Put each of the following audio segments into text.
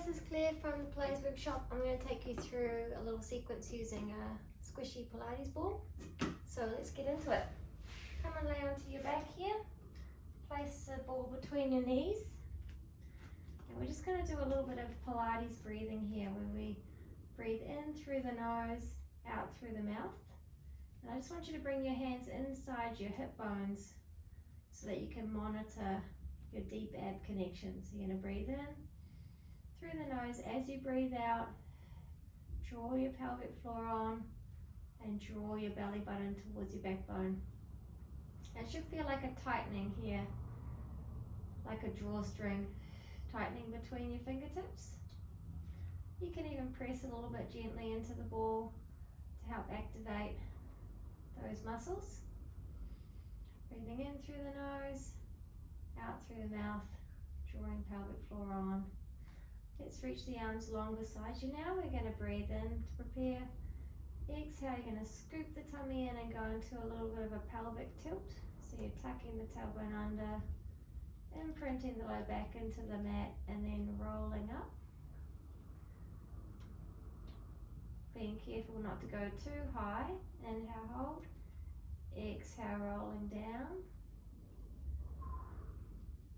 is Claire from the Pilates Workshop. I'm going to take you through a little sequence using a squishy Pilates ball. So let's get into it. Come and lay onto your back here. Place the ball between your knees. And we're just going to do a little bit of Pilates breathing here, where we breathe in through the nose, out through the mouth. And I just want you to bring your hands inside your hip bones so that you can monitor your deep ab connection. So you're going to breathe in through the nose. As you breathe out, draw your pelvic floor on and draw your belly button towards your backbone. It should feel like a tightening here, like a drawstring tightening between your fingertips. You can even press a little bit gently into the ball to help activate those muscles. Breathing in through the nose, out through the mouth, drawing pelvic floor on. Let's reach the arms long beside you now. We're going to breathe in to prepare. Exhale, you're going to scoop the tummy in and go into a little bit of a pelvic tilt. So you're tucking the tailbone under, imprinting the low back into the mat, and then rolling up. Being careful not to go too high. Inhale, hold. Exhale, rolling down.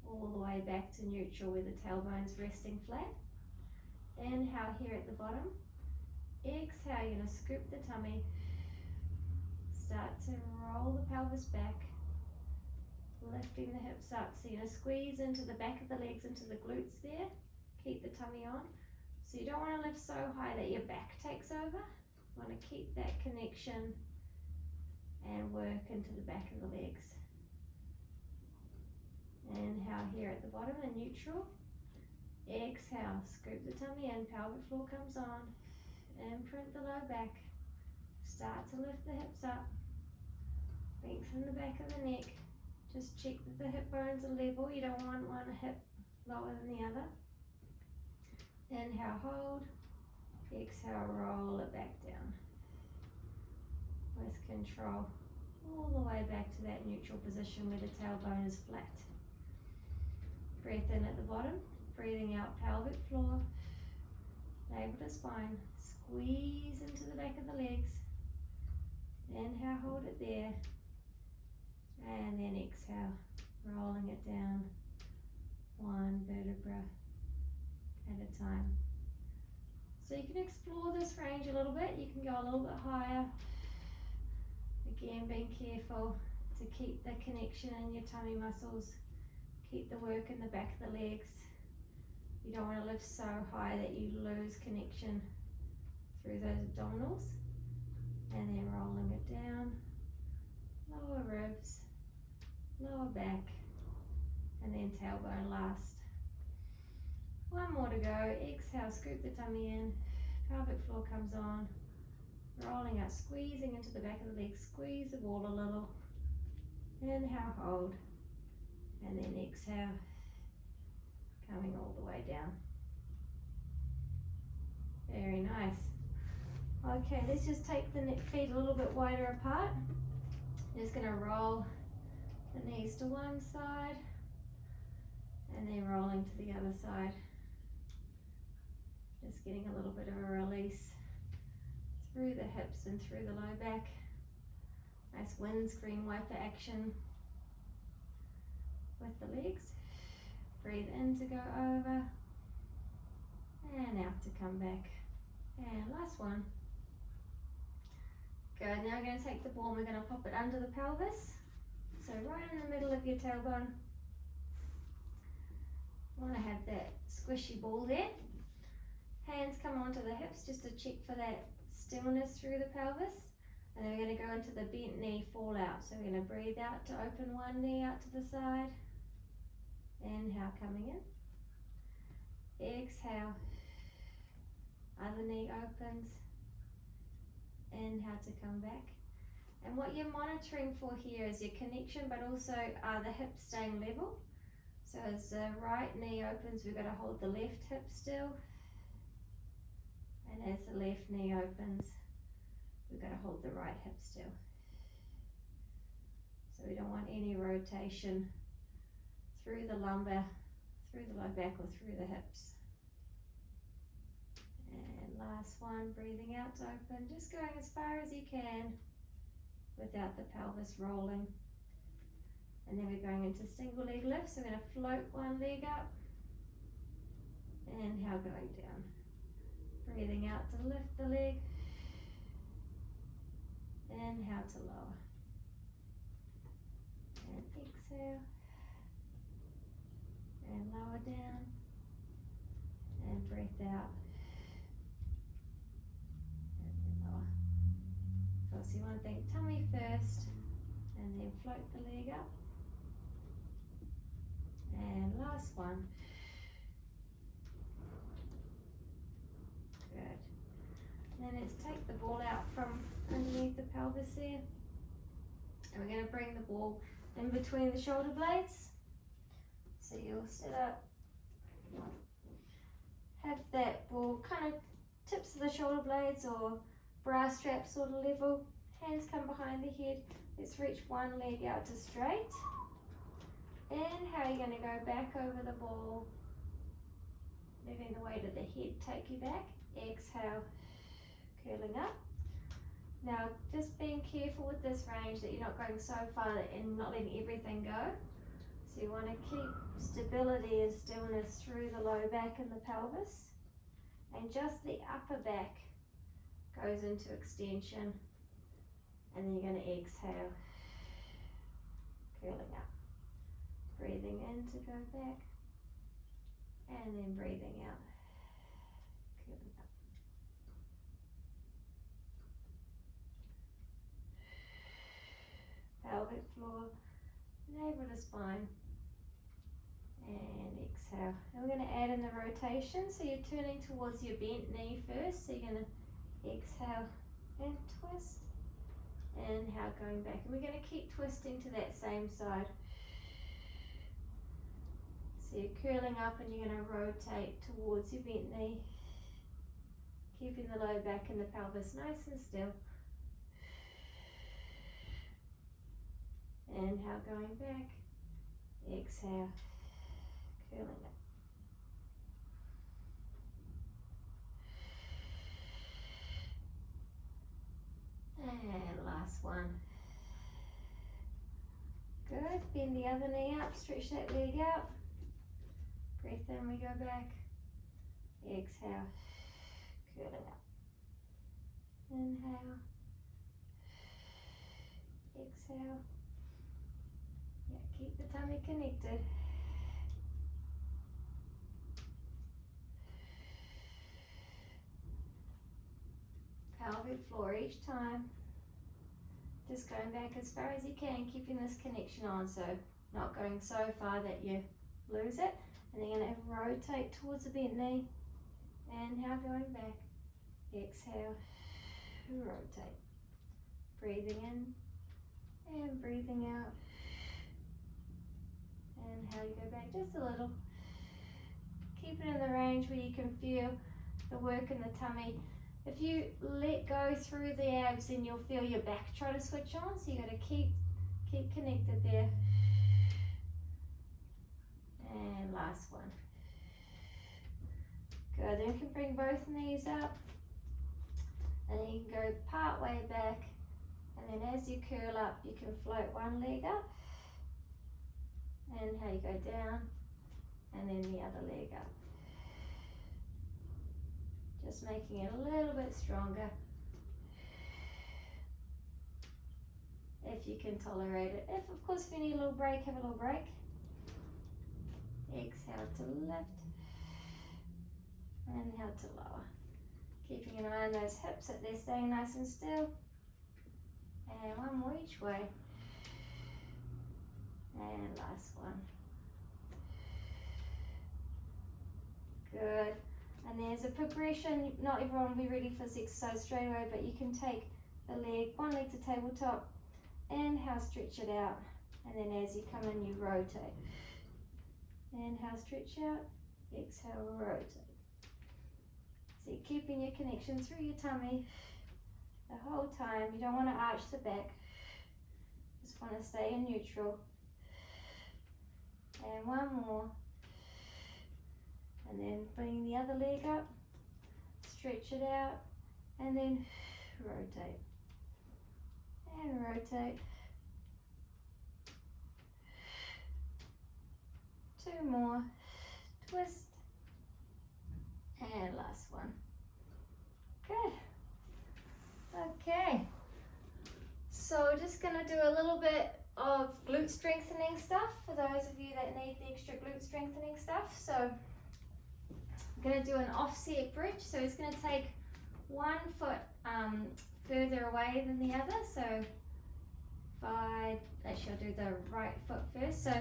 All the way back to neutral where the tailbone's resting flat. Inhale here at the bottom. Exhale, you're going to scoop the tummy. Start to roll the pelvis back. Lifting the hips up. So you're going to squeeze into the back of the legs, into the glutes there. Keep the tummy on. So you don't want to lift so high that your back takes over. You want to keep that connection and work into the back of the legs. Inhale here at the bottom in neutral. Exhale, scoop the tummy in, pelvic floor comes on. Imprint the low back. Start to lift the hips up. Lengthen the back of the neck. Just check that the hip bones are level. You don't want one hip lower than the other. Inhale, hold. Exhale, roll it back down. With control. All the way back to that neutral position where the tailbone is flat. Breath in at the bottom. Breathing out, pelvic floor. Navel to spine. Squeeze into the back of the legs. Inhale, hold it there. And then exhale, rolling it down one vertebra at a time. So you can explore this range a little bit. You can go a little bit higher. Again, being careful to keep the connection in your tummy muscles. Keep the work in the back of the legs. You don't want to lift so high that you lose connection through those abdominals. And then rolling it down. Lower ribs, lower back, and then tailbone last. One more to go. Exhale, scoop the tummy in. Pelvic floor comes on. Rolling out, squeezing into the back of the leg. Squeeze the ball a little. Inhale, hold. And then exhale, coming all the way down. Very nice. Okay, let's just take the feet a little bit wider apart. Just going to roll the knees to one side and then rolling to the other side. Just getting a little bit of a release through the hips and through the low back. Nice windscreen wiper action with the legs. Breathe in to go over and out to come back. And last one. Good. Now we're going to take the ball and we're going to pop it under the pelvis. So right in the middle of your tailbone. You want to have that squishy ball there. Hands come onto the hips just to check for that stillness through the pelvis. And then we're going to go into the bent knee fall out. So we're going to breathe out to open one knee out to the side. Inhale, coming in. Exhale. Other knee opens. Inhale to come back. And what you're monitoring for here is your connection, but also are the hips staying level. So as the right knee opens, we've got to hold the left hip still. And as the left knee opens, we've got to hold the right hip still. So we don't want any rotation through the lumbar, through the low back, or through the hips. And last one, breathing out to open, just going as far as you can without the pelvis rolling. And then we're going into single leg lifts. So we're going to float one leg up. Inhale, going down. Breathing out to lift the leg. Inhale to lower. And exhale. And lower down. And breath out. And then lower. So you want to think tummy first. And then float the leg up. And last one. Good. And then let's take the ball out from underneath the pelvis there. And we're going to bring the ball in between the shoulder blades. So you'll sit up. Have that ball kind of tips of the shoulder blades or bra strap sort of level. Hands come behind the head. Let's reach one leg out to straight. Inhale, you're going to go back over the ball, letting the weight of the head take you back. Exhale, curling up. Now, just being careful with this range that you're not going so far and not letting everything go. So you want to keep stability and stillness through the low back and the pelvis. And just the upper back goes into extension. And then you're going to exhale, curling up. Breathing in to go back, and then breathing out, curling up. Pelvic floor, navel to spine, and exhale. And we're going to add in the rotation, so you're turning towards your bent knee first, so you're going to exhale and twist, inhale, going back. And we're going to keep twisting to that same side. So you're curling up and you're going to rotate towards your bent knee, keeping the low back and the pelvis nice and still. Inhale, going back. Exhale, curling up. And last one. Good. Bend the other knee up, stretch that leg out. Breath in, we go back. Exhale, curling up. Inhale. Exhale. Yeah, keep the tummy connected. Pelvic floor each time. Just going back as far as you can, keeping this connection on, so not going so far that you lose it. And then you're going to rotate towards the bent knee. Inhale, going back. Exhale, rotate. Breathing in and breathing out. Inhale, you go back just a little. Keep it in the range where you can feel the work in the tummy. If you let go through the abs, then you'll feel your back try to switch on. So you got to keep connected there. And last one. Good. Then you can bring both knees up, and then you can go part way back. And then as you curl up, you can float one leg up. Inhale, you go down, and then the other leg up. Just making it a little bit stronger. If you can tolerate it. Of course, if you need a little break, have a little break. Exhale to lift. Inhale to lower. Keeping an eye on those hips that they're staying nice and still. And one more each way. And last one. Good. And there's a progression. Not everyone will be ready for this exercise straight away, but you can take the leg, one leg to tabletop. Inhale, stretch it out. And then as you come in, you rotate. Inhale, stretch out. Exhale, rotate. So you're keeping your connection through your tummy the whole time. You don't want to arch the back. Just want to stay in neutral. And one more. And then bring the other leg up. stretch it out, and then rotate and rotate. 2 more, twist, and last one. Good. Okay, so we're just going to do a little bit of glute strengthening stuff for those of you that need the extra glute strengthening stuff. So I'm going to do an offset bridge. So it's going to take one foot further away than the other. So if actually I'll do the right foot first. So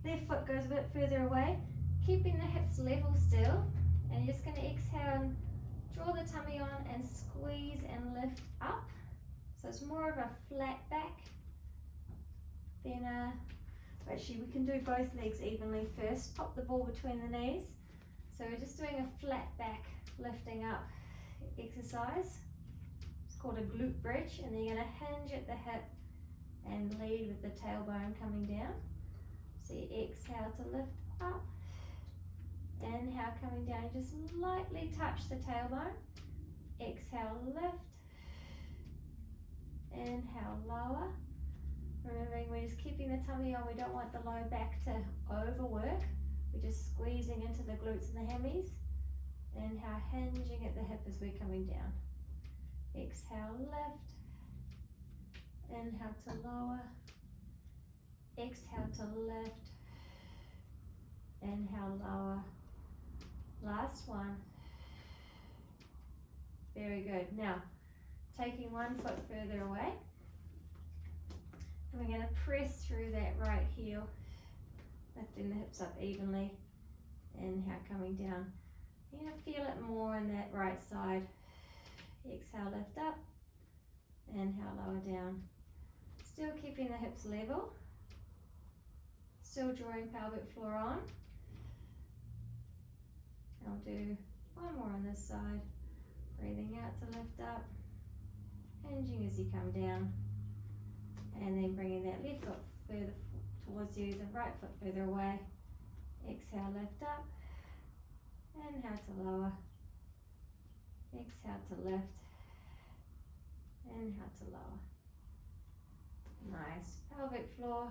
left foot goes a bit further away, keeping the hips level still, and you're just going to exhale and draw the tummy on and squeeze and lift up. So it's more of a flat back than actually we can do both legs evenly first. Pop the ball between the knees. So we're just doing a flat back lifting up exercise. It's called a glute bridge, and then you're going to hinge at the hip and lead with the tailbone coming down. So you exhale to lift up. Inhale, coming down, just lightly touch the tailbone. Exhale, lift. Inhale, lower. Remembering we're just keeping the tummy on, we don't want the low back to overwork. We're just squeezing into the glutes and the hammies. Inhale, hinging at the hip as we're coming down. Exhale, lift. Inhale to lower. Exhale to lift. Inhale, lower. Last one. Very good. Now, taking one foot further away, and we're going to press through that right heel, lifting the hips up evenly. Inhale, coming down. You're going to feel it more on that right side. Exhale, lift up. Inhale, lower down. Still keeping the hips level. Still drawing pelvic floor on. I'll do one more on this side. Breathing out to lift up. Hinging as you come down. And then bringing that left foot further towards you, the right foot further away. Exhale, lift up. Inhale to lower. Exhale to lift. Inhale to lower. Nice. Pelvic floor.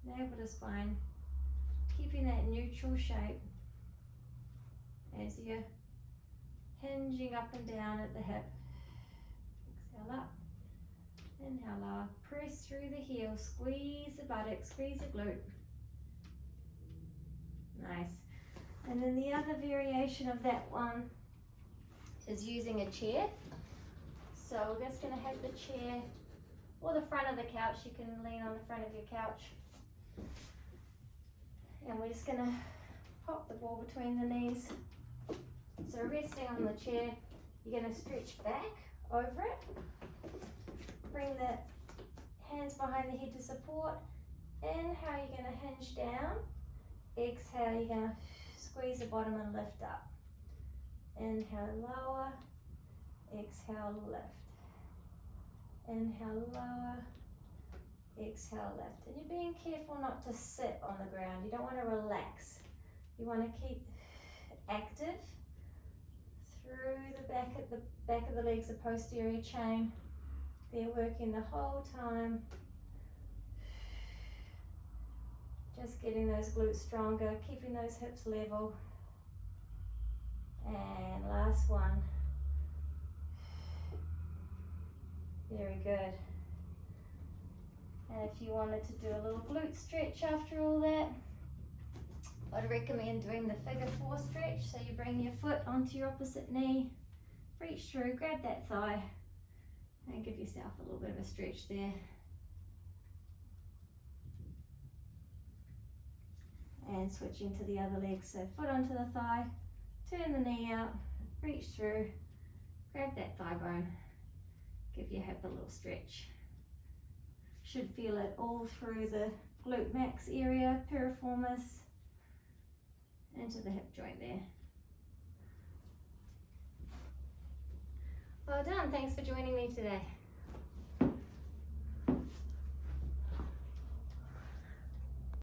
Navel to spine. Keeping that neutral shape as you're hinging up and down at the hip. Exhale up. Inhale lower. Press through the heel. Squeeze the buttock. Squeeze the glute. Nice. And then the other variation of that one is using a chair. So we're just going to have the chair or the front of the couch. You can lean on the front of your couch. And we're just going to pop the ball between the knees. So resting on the chair, you're going to stretch back over it. Bring the hands behind the head to support. Inhale, you're going to hinge down. Exhale, you're going to squeeze the bottom and lift up. Inhale, lower. Exhale, lift. Inhale, lower. Exhale, lift. And you're being careful not to sit on the ground. You don't want to relax. You want to keep active through the back of the legs, the posterior chain. They're working the whole time. Just getting those glutes stronger, keeping those hips level. And last one. Very good. And if you wanted to do a little glute stretch after all that, I'd recommend doing the figure 4 stretch. So you bring your foot onto your opposite knee, reach through, grab that thigh, and give yourself a little bit of a stretch there. And switching to the other leg. So foot onto the thigh, turn the knee out, reach through, grab that thigh bone, give your hip a little stretch. Should feel it all through the glute max area, piriformis, into the hip joint there. Well done, thanks for joining me today.